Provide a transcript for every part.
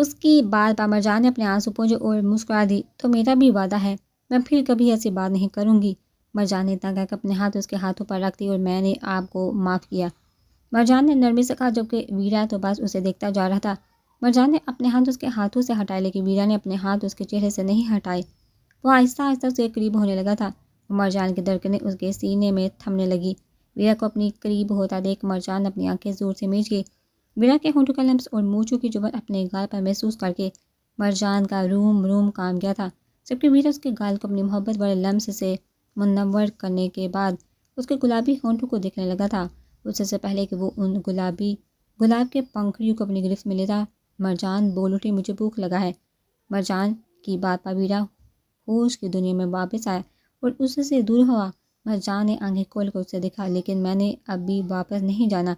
اس کی بات پر مرجان نے اپنے آنسو پونچھے اور مسکرا دی۔ تو میرا بھی وعدہ ہے، میں پھر کبھی ایسی بات نہیں کروں گی۔ مرجان نے اتنا کہہ کر اپنے ہاتھ اس کے ہاتھوں پر رکھ دی اور میں نے آپ کو معاف کیا، مرجان نے نرمی سے کہا، جبکہ ویرا تو بس اسے دیکھتا جا رہا تھا۔ مرجان نے اپنے ہاتھ اس کے ہاتھوں سے ہٹائے، لیکن ویرا نے اپنے ہاتھ اس کے چہرے سے نہیں ہٹائے۔ وہ آہستہ آہستہ اس کے قریب ہونے لگا تھا۔ مرجان کی دھڑکنیں اس کے سینے میں تھمنے لگی۔ ویرا کو اپنی قریب ہوتا دیکھ مرجان نے اپنی آنکھیں زور سے میچ لی۔ ویرا کے ہونٹوں کا لمس اور مونچھوں کی چبھن اپنے گال پر محسوس کر کے مرجان کا روم روم کانپ گیا تھا، جبکہ ویرا اس کے گال کو اپنی محبت بڑے لمس سے منور کرنے کے بعد اس کے گلابی ہونٹوں کو دیکھنے لگا تھا۔ اس سے پہلے کہ وہ ان گلاب کے پنکھڑیوں کو اپنی گرفت میں لیتا، مرجان بول اٹھی، مجھے بھوک لگا ہے۔ مرجان کی بات پر ویرا ہوش کی دنیا میں واپس آیا اور اس سے دور ہوا۔ مرجان نے آنکھیں کھول کر اسے دیکھا، لیکن میں نے ابھی واپس نہیں جانا،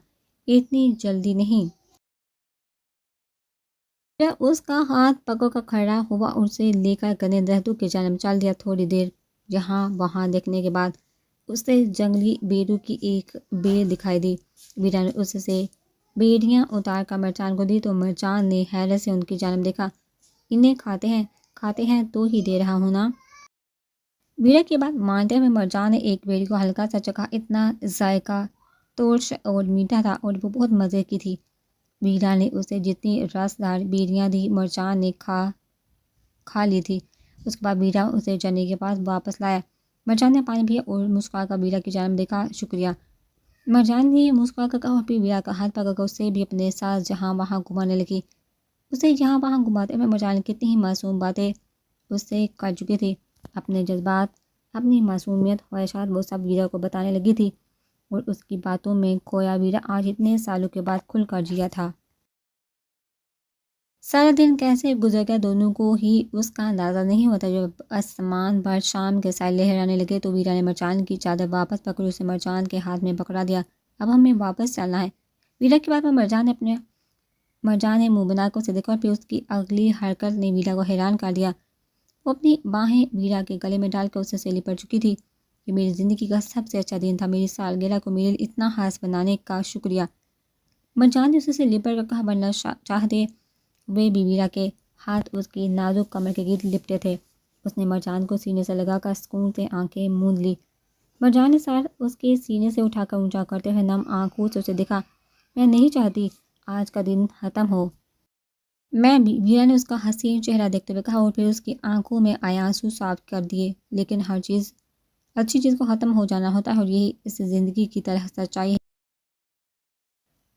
اتنی جلدی نہیں۔ ویرا اس کا ہاتھ پکڑ کر کھڑا ہوا اور اسے لے کر گھنے درختوں کی جانب چل دیا۔ تھوڑی دیر یہاں وہاں دیکھنے کے بعد اسے جنگلی بیروں کی ایک بیل دکھائی دی۔ ویرا نے اس سے بیڑیاں اتار کر مرجان کو دی تو مرجان نے حیرت سے ان کی جانب دیکھا۔ انہیں کھاتے ہیں تو ہی دے رہا ہوں نا۔ ویرا کی بات مانتے ہوئے مرجان نے ایک بیڑی کو ہلکا سا چکھا۔ اتنا ذائقہ ترش اور میٹھا تھا اور وہ بہت مزے کی تھی۔ ویرا نے اسے جتنی رسدار بیڑیاں دی مرجان نے کھا لی تھی۔ اس کے بعد ویرا اسے جنے کے پاس واپس لایا۔ مرجان نے پانی پیا اور مسکرا کر ویرا کی جانب دیکھا، شکریہ۔ مرجان نے مسکرا کر کہا اور پھر ویرا کا ہاتھ پکڑ کر اسے بھی اپنے ساتھ جہاں وہاں گھمانے لگی۔ اسے یہاں وہاں گھماتے ہوئے مرجان کتنی ہی معصوم باتیں اس سے کر چکی تھی۔ اپنے جذبات، اپنی معصومیت، خواہشات وہ سب ویرا کو بتانے لگی تھی اور اس کی باتوں میں کھویا ویرا آج اتنے سالوں کے بعد کھل کر جیا تھا۔ سارا دن کیسے گزر گیا دونوں کو ہی اس کا اندازہ نہیں ہوتا۔ جب آسمان پر شام کے سائے لہرانے لگے تو ویرا نے مرجان کی چادر واپس پکڑی، اسے مرجان کے ہاتھ میں پکڑا دیا۔ اب ہمیں واپس چلنا ہے۔ ویرا کی بات پر مرجان نے منہ بنا کر اسے دیکھا اور پھر اس کی اگلی حرکت نے ویرا کو حیران کر دیا۔ وہ اپنی باہیں ویرا کے گلے میں ڈال کر اسے سے لپٹ چکی تھی۔ یہ میری زندگی کا سب سے اچھا دن تھا، میری سالگرہ کو میرے لیے اتنا خاص بنانے کا شکریہ۔ مرجان نے اسے سے لپٹ کر کہا، ورنہ چاہتے ہوئے بھی ویرا کے ہاتھ اس کی نازک کمر کے گرد لپٹے تھے۔ اس نے مرجان کو سینے سے لگا کر سکون سے آنکھیں موند لی۔ مرجان نے سر اس کے سینے سے اٹھا کر اونچا کرتے ہوئے نم آنکھوں سے اسے دیکھا، میں نہیں چاہتی آج کا دن ختم ہو۔ میں بھی، ویرا نے اس کا حسین چہرہ دیکھتے ہوئے کہا اور پھر اس کی آنکھوں میں آئے آنسو صاف کر دیے، لیکن ہر اچھی چیز کو ختم ہو جانا ہوتا ہے اور یہی اس زندگی کی طرح سچائی ہے۔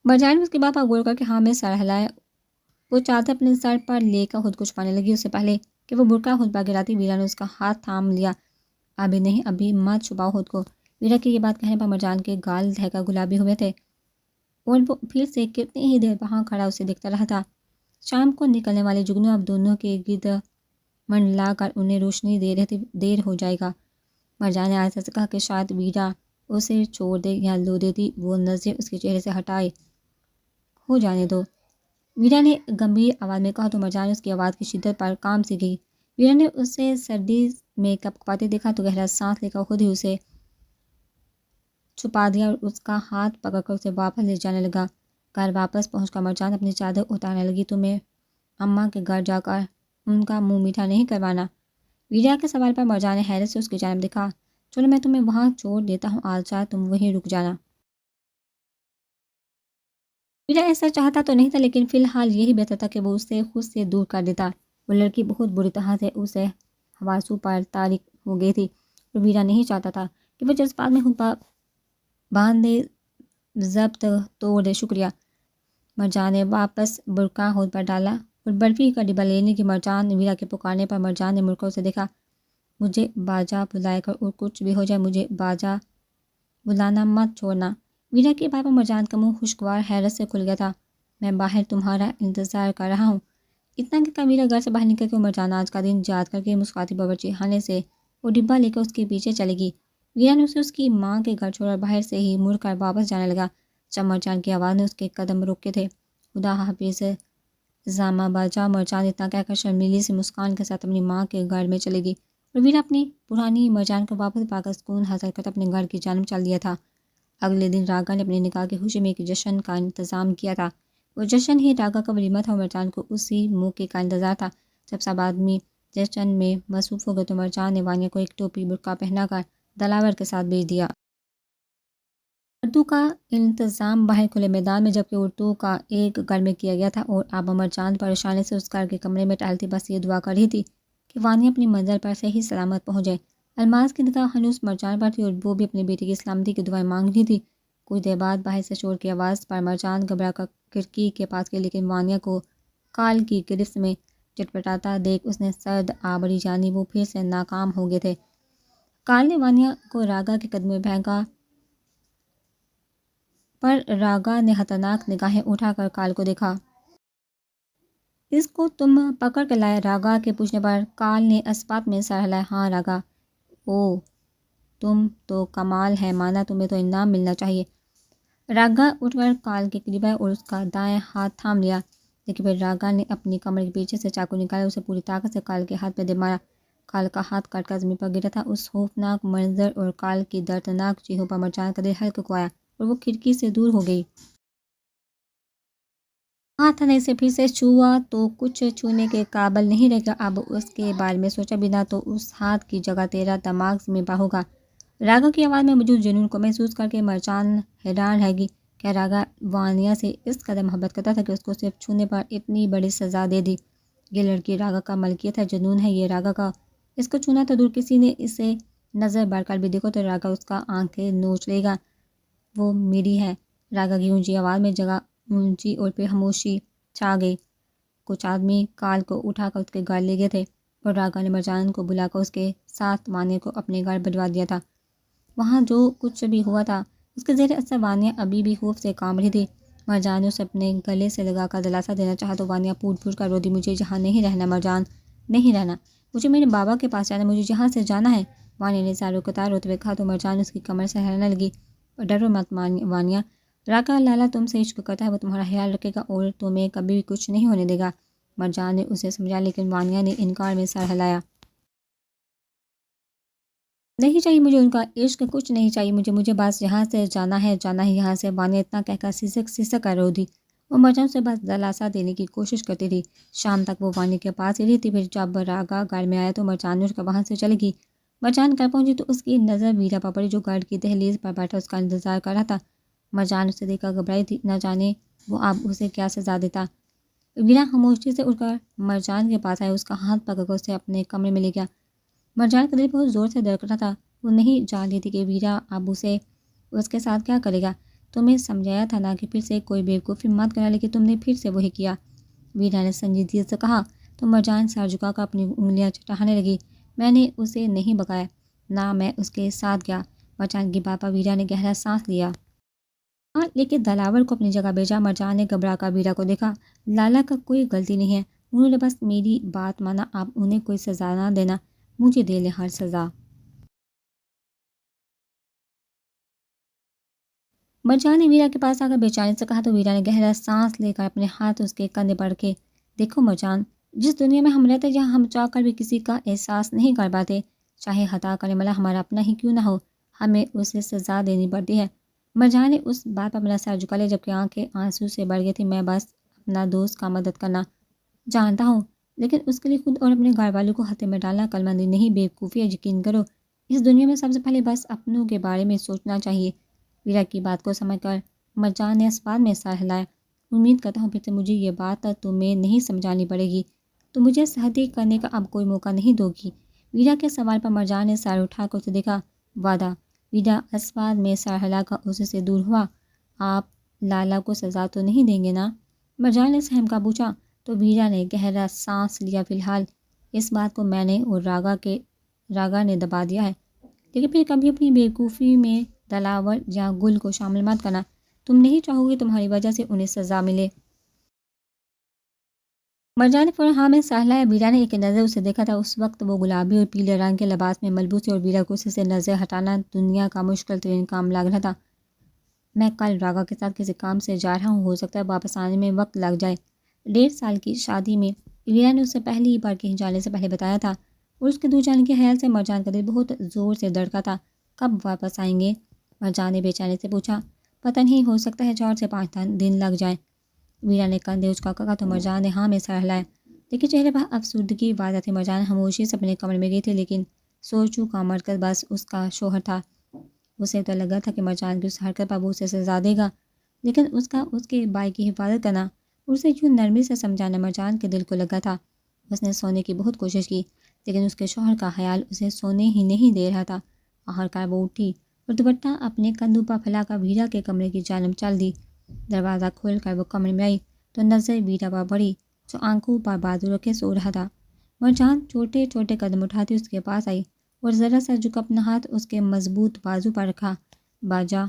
مرجان نے اس کی بات پر غور کر کے ہاں میں سر ہلایا۔ وہ چادر اپنے سر پر لے کر خود کو چھپانے لگی۔ اس سے پہلے کہ وہ برقع خود پر گراتی، ویرا نے اس کا ہاتھ تھام لیا۔ ابھی نہیں، ابھی مت چھپاؤ خود کو۔ ویرا کی یہ بات کہنے پر مرجان کے گال دہ کر گلابی ہوئے تھے اور وہ پھر سے کتنی ہی دیر وہاں کھڑا اسے دیکھتا رہا تھا۔ شام کو نکلنے والے جگنو اب دونوں کے گرد منڈلا کر انہیں روشنی دے رہے تھے، دیر ہو جائے گا۔ مرجان نے آہستہ سے کہا کہ شاید ویرا اسے چھوڑ دے یا لو دیتی، وہ نظریں اس کے چہرے سے ہٹائے، ہو جانے دو۔ ویرا نے گمبھیر آواز میں کہا تو مرجان اس کی آواز کی شدت پر کام سی گئی۔ ویرا نے اسے سردی میں کپکپاتے دیکھا تو گہرا سانس لے کر خود ہی اسے چھپا دیا اور اس کا ہاتھ پکڑ کر اسے واپس لے جانے لگا۔ گھر واپس پہنچ کر مرجان اپنی چادر اتارنے لگی، تمہیں اماں کے گھر جا کر ان کا منہ میٹھا نہیں کروانا؟ ویرا کے سوال پر مرجان نے حیرت سے اس کی جانب دیکھا۔ چلو میں تمہیں وہاں چھوڑ دیتا ہوں، آج رات تم وہیں رک جانا۔ ویرا ایسا چاہتا تو نہیں تھا، لیکن فی الحال یہی بہتر تھا کہ وہ اسے خود سے دور کر دیتا۔ وہ لڑکی بہت بری طرح سے اسے حواسوں پر تاریک ہو گئی تھی اور ویرا نہیں چاہتا تھا کہ وہ جذبات میں خود پر باندھے ضبط توڑ دے۔ شکریہ۔ مرجان نے واپس برقع خود پر ڈالا اور برفی کا ڈبہ لینے کی مرجان ویرا کے پکارنے پر مرجان نے مڑ کر اسے دیکھا، مجھے باجا بلائے کر اور کچھ بھی ہو جائے مجھے باجا بلانا مت چھوڑنا۔ ویرا کی بات پر مرجان کا منہ خوشگوار حیرت سے کھل گیا تھا۔ میں باہر تمہارا انتظار کر رہا ہوں۔ اتنا کہ ویرا گھر سے باہر نکل کے مرجان آج کا دن یاد کر کے مسکراتی باورچی خانے سے وہ ڈبہ لے کر اس کے پیچھے چلے گی۔ ویرا نے اسے اس کی ماں کے گھر چھوڑ باہر سے ہی مڑ کر واپس جانے لگا جب مرجان کی آواز نے اس کے قدم روکے تھے۔ خدا حافظ زامہ باجا۔ مرجان اتنا کہہ کر شرمیلی سی مسکان کے ساتھ اپنی ماں کے گھر میں چلے گی اور ویرا اپنی پرانی مرجان کو واپس پا کر سکون حاصل کرتا اپنے گھر کی جانب چل دیا تھا۔ اگلے دن راگھا نے اپنے نکاح کی خوشی میں ایک جشن کا انتظام کیا تھا۔ وہ جشن ہی راگا کا ولیمہ تھا اور مرجان کو اسی موقع کا انتظار تھا۔ جب سب آدمی جشن میں مصروف ہو گئے تو مرجان نے وانیہ کو ایک ٹوپی برقع پہنا کر دلاور کے ساتھ بھیج دیا۔ اردو کا انتظام باہر کھلے میدان میں جبکہ اردو کا ایک گھر میں کیا گیا تھا اور اب مرجان پریشانی سے اس گھر کے کمرے میں ٹہلتی بس یہ دعا کر رہی تھی کہ وانیہ اپنی منزل پر صحیح سلامت پہنچ جائے۔ الماس کی نگاہ ہنوز مرجان پر تھی اور وہ بھی اپنی بیٹی کی سلامتی کی دعائیں مانگ رہی تھی۔ کچھ دیر بعد باہر سے شور کی آواز پر مرجان گھبرا کر کھڑکی کے پاس گئی، لیکن وانیہ کو کال کی گرفت میں چٹپٹاتا دیکھ اس نے سرد آبری جانی وہ پھر سے ناکام ہو گئے تھے۔ کال نے وانیہ کو راگا کے قدموں میں پھینکا، پر راگا نے خطرناک نگاہیں اٹھا کر کال کو دیکھا۔ اس کو تم پکڑ کے لائے؟ راگا کے پوچھنے پر کال نے اسپات میں سر ہلایا۔ ہاں راگا۔ اوہ تم تو کمال ہے، مانا تمہیں تو انعام ملنا چاہیے۔ راگا اٹھ کر کال کے قریب آیا اور اس کا دائیں ہاتھ تھام لیا، لیکن پھر راگا نے اپنی کمر کے پیچھے سے چاقو نکالا، اسے پوری طاقت سے کال کے ہاتھ پہ دے مارا۔ کال کا ہاتھ کٹ کر زمین پر گرا تھا۔ اس خوفناک منظر اور کال کی دردناک چیخوں پر مرجان کا دل ہلکا ہوا اور وہ کھڑکی سے دور ہو گئی۔ ہاتھ نے اسے پھر سے چھوا تو کچھ چھونے کے قابل نہیں رہ گیا۔ اب اس کے بارے میں سوچا بنا تو اس ہاتھ کی جگہ تیرا دماغ زمین پر ہوگا۔ راگا کی آواز میں موجود جنون کو محسوس کر کے مرجان حیران رہ گئی۔ کیا راگا وانیہ سے اس قدر محبت کرتا تھا کہ اس کو صرف چھونے پر اتنی بڑی سزا دے دی؟ یہ لڑکی راگا کا ملکیت ہے، جنون ہے یہ راگا کا۔ اس کو چھونا تو دور، کسی نے اسے نظر بڑھ کر بھی دیکھو تو راگا اس کا آنکھیں نوچ لے گا۔ وہ میری ہے۔ راگا کی اونچی آواز میں جگہ اونچی اور پھر خاموشی چھا گئی۔ کچھ آدمی کال کو اٹھا کر اس کے گھر لے گئے تھے اور راگا نے مرجان کو بلا کر اس کے ساتھ وانیہ کو اپنے گھر بھجوا دیا تھا۔ وہاں جو کچھ بھی ہوا تھا اس کے زیر اثر وانیہ ابھی بھی خوف سے کانپ رہی تھی۔ مرجان نے اسے اپنے گلے سے لگا کر دلاسا دینا چاہا تو وانیہ پھوٹ پھوٹ کر رو دی۔ مجھے یہاں نہیں رہنا مرجان، نہیں رہنا، مجھے میرے بابا کے پاس جانا، مجھے یہاں سے جانا ہے۔ وانیہ نے زاروں قطار روتے ہوئے کہا تو مرجان اس کی کمر سے ہلانے لگی۔ ڈرو مت وانیہ، راگا لالا تم سے عشق کرتا ہے، وہ تمہارا خیال رکھے گا اور تمہیں کبھی بھی کچھ نہیں ہونے دے گا۔ مرجان نے اسے سمجھایا لیکن وانیہ نے انکار میں سر ہلایا۔ نہیں چاہیے مجھے ان کا عشق، کچھ نہیں چاہیے مجھے بس یہاں سے جانا ہے یہاں سے۔ وانیہ اتنا کہہ کر سسک کر رو دی۔ وہ مرجان سے بس دلاسا دینے کی کوشش کرتی تھی۔ شام تک وہ وانیہ کے پاس ہی رہی تھی۔ پھر جب راگا گھر میں آیا تو مرجان اٹھ کر وہاں سے چلی گئی۔ مرجان گھر پہنچی تو اس کی نظر ویرا پر پڑی جو گھر کی دہلیز پر بیٹھا اس کا انتظار کر رہا تھا۔ مرجان اسے دیکھ کر گھبرائی تھی، نہ جانے وہ اب اسے کیا سزا دیتا۔ ویرا خاموشی سے اٹھ کر مرجان کے پاس آیا، اس کا ہاتھ پکڑ کر اسے اپنے کمرے میں لے گیا۔ مرجان کا دل بہت زور سے دھڑک رہا تھا۔ وہ نہیں جانتی تھی کہ ویرا اب اس کے ساتھ کیا کرے گا۔ تمہیں سمجھایا تھا نا کہ پھر سے کوئی بیوقوفی مت کرنا، لیکن تم نے پھر سے وہی کیا، ویرا نے سنجیدگی سے کہا۔ تو مرجان سر جھکا کر اپنی انگلیاں چٹانے لگی۔ میں نے اسے نہیں بکایا، نہ میں اس کے ساتھ گیا۔ مرجان کی بات پر ویرا نے گہرا سانس لیا۔ ہاں لیکن دلاور کو اپنی جگہ بھیجا۔ مرجان نے گھبرا کر ویرا کو دیکھا۔ لالا کا کوئی غلطی نہیں ہے، انہوں نے بس میری بات مانا، آپ انہیں کوئی سزا نہ دینا، مجھے دے لیں ہر سزا۔ مرجان نے ویرا کے پاس آ کر بے چینی سے کہا تو ویرا نے گہرا سانس لے کر اپنے ہاتھ اس کے کندھے پر رکھے۔ دیکھو مرجان، جس دنیا میں ہم رہتے ہیں جہاں ہم چاہ کر بھی کسی کا احساس نہیں کر پاتے، چاہے خطا کرنے والا ہمارا اپنا ہی کیوں نہ ہو، ہمیں اسے سزا دینی پڑتی ہے۔ مرجان نے اس بات پر اپنا سر جھکا لیا جبکہ آنکھیں آنسو سے بڑھ گئی تھی۔ میں بس اپنا دوست کا مدد کرنا جانتا ہوں، لیکن اس کے لیے خود اور اپنے گھر والوں کو خطرے میں ڈالنا عقل مندی نہیں، بیوقوفی ہے۔ یقین کرو، اس دنیا میں سب سے پہلے بس اپنوں کے بارے میں سوچنا چاہیے۔ ویرا کی بات کو سمجھ کر مرجان نے اسپات میں سر ہلایا۔ امید کرتا ہوں پھر سے مجھے یہ بات تمہیں نہیں سمجھانی پڑے گی، تو مجھے سختی کرنے کا اب کوئی موقع نہیں دو گی۔ ویرا کے سوال پر مرجان نے سر اٹھا کر اسے دیکھا۔ وعدہ؟ ویرا اسپات میں سر ہلا کر اس سے دور ہوا۔ آپ لالا کو سزا تو نہیں دیں گے نا؟ مرجان نے سہم کا پوچھا تو ویرا نے گہرا سانس لیا۔ فی الحال اس بات کو میں نے اور راگا نے دبا دیا ہے، لیکن پھر کبھی اپنی بیوقوفی میں دلاور یا گل کو شامل مت کرنا، تم نہیں چاہو گے تمہاری وجہ سے انہیں سزا ملے۔ مرجان نے فوراً ہاں میں سر ہلایا۔ ویرا نے ایک نظر اسے دیکھا تھا، اس وقت وہ گلابی اور پیلے رنگ کے لباس میں ملبوس تھی اور ویرا کو اسے سے نظر ہٹانا دنیا کا مشکل ترین کام لگ رہا تھا۔ میں کل راگا کے ساتھ کسی کام سے جا رہا ہوں، ہو سکتا ہے واپس آنے میں وقت لگ جائے۔ 1.5 سال کی شادی میں ویرا نے اسے پہلی بار کہیں جانے سے پہلے بتایا تھا اور اس کے دور جانے کے خیال سے مرجان کا دل بہت زور سے دھڑکا تھا۔ کب واپس آئیں گے؟ مرجان نے بے چینی سے پوچھا۔ پتہ نہیں، ہو سکتا ہے 4 سے 5 دن لگ جائیں۔ ویرا نے کندھے اچکا کہا تو مرجان نے ہاں میں سر ہلایا، لیکن چہرے پر افسردگی واضح تھی۔ مرجان خاموشی سے اپنے کمرے میں گئی تھی، لیکن سوچوں کا مرکز بس اس کا شوہر تھا۔ اسے تو لگا تھا کہ مرجان کی اس حرکت پر وہ اسے سزا دے گا، لیکن اس کے بھائی کی حفاظت کرنا، اسے یوں نرمی سے سمجھانا مرجان کے دل کو لگا تھا۔ اس نے سونے کی بہت کوشش کی، لیکن اس کے شوہر کا خیال اسے سونے ہی نہیں دے رہا تھا۔ آخرکار وہ اٹھی اور دوپٹہ اپنے کندھوں پر پھیلا کر ویرا کے کمرے کی جانب چل دی۔ دروازہ کھول کر وہ کمرے میں آئی تو نظر ویرا پر پڑی، جو آنکھوں پر بازو رکھے سو رہا تھا۔ مرجان چھوٹے چھوٹے قدم اٹھاتی اس کے پاس آئی اور ذرا سا جھک اپنا ہاتھ اس کے مضبوط بازو پر رکھا۔ باجا۔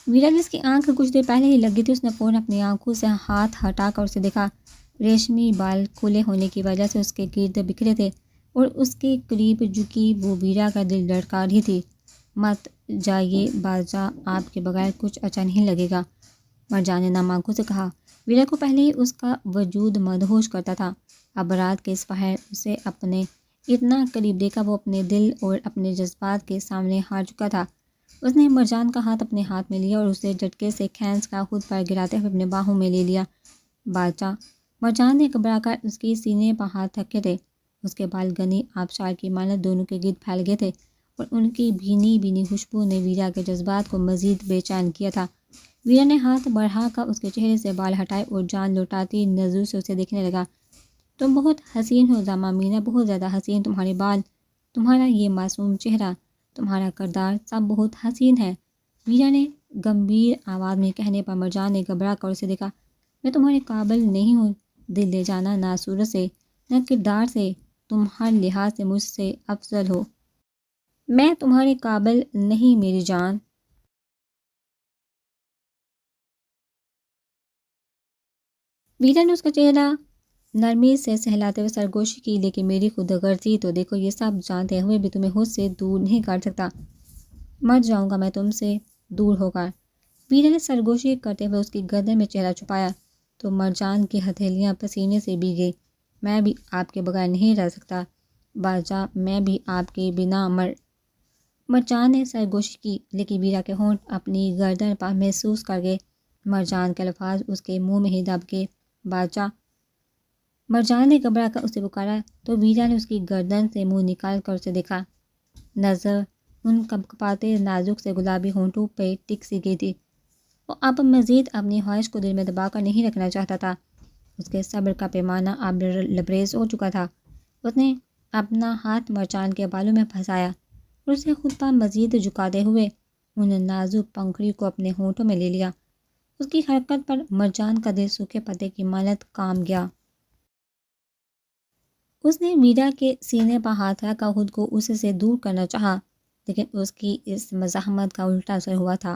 ویرا جس کی آنکھ کچھ دیر پہلے ہی لگی تھی، اس نے فوراً اپنی آنکھوں سے ہاتھ ہٹا کر اسے دیکھا۔ ریشمی بال کھلے ہونے کی وجہ سے اس کے گرد بکھرے تھے اور اس کے قریب جھکی وہ ویرا کا دل دھڑکا رہی تھی۔ مت جائیے باجا، آپ کے بغیر کچھ اچھا نہیں لگے گا، مرجان نے نم آنکھوں سے کہا۔ ویرا کو پہلے ہی اس کا وجود مدہوش کرتا تھا، اب رات کے اس پہر اسے اپنے اتنا قریب دیکھا وہ اپنے دل اور اپنے جذبات کے سامنے ہار چکا تھا۔ اس نے مرجان کا ہاتھ اپنے ہاتھ میں لیا اور اسے جھٹکے سے کھینچ کر خود پر گراتے ہوئے اپنے باہوں میں لے لیا۔ باجا۔ مرجان نے گھبرا کر اس کے سینے پر ہاتھ رکھے تھے۔ اس کے بال گھنی آبشار کی مانند دونوں کے گرد پھیل گئے تھے اور ان کی بھینی بھینی خوشبو نے ویرا کے جذبات کو مزید بے چین کیا تھا۔ ویرا نے ہاتھ بڑھا کر اس کے چہرے سے بال ہٹائے اور جان لوٹاتی نظروں سے اسے دیکھنے لگا۔ تم بہت حسین ہو زما مینا، بہت زیادہ حسین، تمہارے بال، تمہارا یہ معصوم چہرہ، تمہارا کردار، سب بہت حسین ہے، ویرا نے گمبھیر آواز میں کہنے پر مرجان نے گھبرا کر اسے دیکھا۔ میں تمہارے قابل نہیں ہوں دل لے جانا، نہ صورت سے، نہ کردار سے، تم ہر لحاظ سے مجھ سے افضل ہو۔ میں تمہارے قابل نہیں میری جان۔ ویرا نے اس کا چہرہ نرمی سے سہلاتے ہوئے سرگوشی کی، لیکن میری خود غرضی تو دیکھو، یہ سب جانتے ہوئے بھی تمہیں خود سے دور نہیں کر سکتا۔ مر جاؤں گا میں تم سے دور ہو کر۔ ویرا نے سرگوشی کرتے ہوئے اس کی گردن میں چہرہ چھپایا تو مرجان کی ہتھیلیاں پسینے سے بھیگ گئی۔ میں بھی آپ کے بغیر نہیں رہ سکتا باجا، میں بھی آپ کے بنا مرجان نے سرگوشی کی، لیکن ویرا کے ہونٹ اپنی گردن پر محسوس کر گئے۔ مرجان کے الفاظ اس کے منہ میں ہی دب گئے۔ باجا۔ مرجان نے گھبرا کر اسے پکارا تو ویرا نے اس کی گردن سے منہ نکال کر اسے دیکھا۔ نظر ان کپکپاتے نازک سے گلابی ہونٹوں پہ ٹک سی گئی تھی۔ وہ اب مزید اپنی خواہش کو دل میں دبا کر نہیں رکھنا چاہتا تھا۔ اس کے صبر کا پیمانہ اب لبریز ہو چکا تھا۔ اس نے اپنا ہاتھ مرجان کے بالوں میں پھنسایا اور اسے خود پر مزید جھکاتے ہوئے ان نازک پنکھڑی کو اپنے ہونٹوں میں لے لیا۔ اس کی حرکت پر مرجان کا دل سوکھے پتے کی مانند کام گیا۔ اس نے ویرا کے سینے پر ہاتھ رکھ کر خود کو اس سے دور کرنا چاہا، لیکن اس کی اس مزاحمت کا الٹا اثر ہوا تھا۔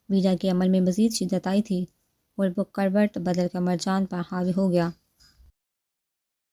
ویرا کے عمل میں مزید شدت آئی تھی اور وہ کروٹ بدل کر مرجان پر حاوی ہو گیا۔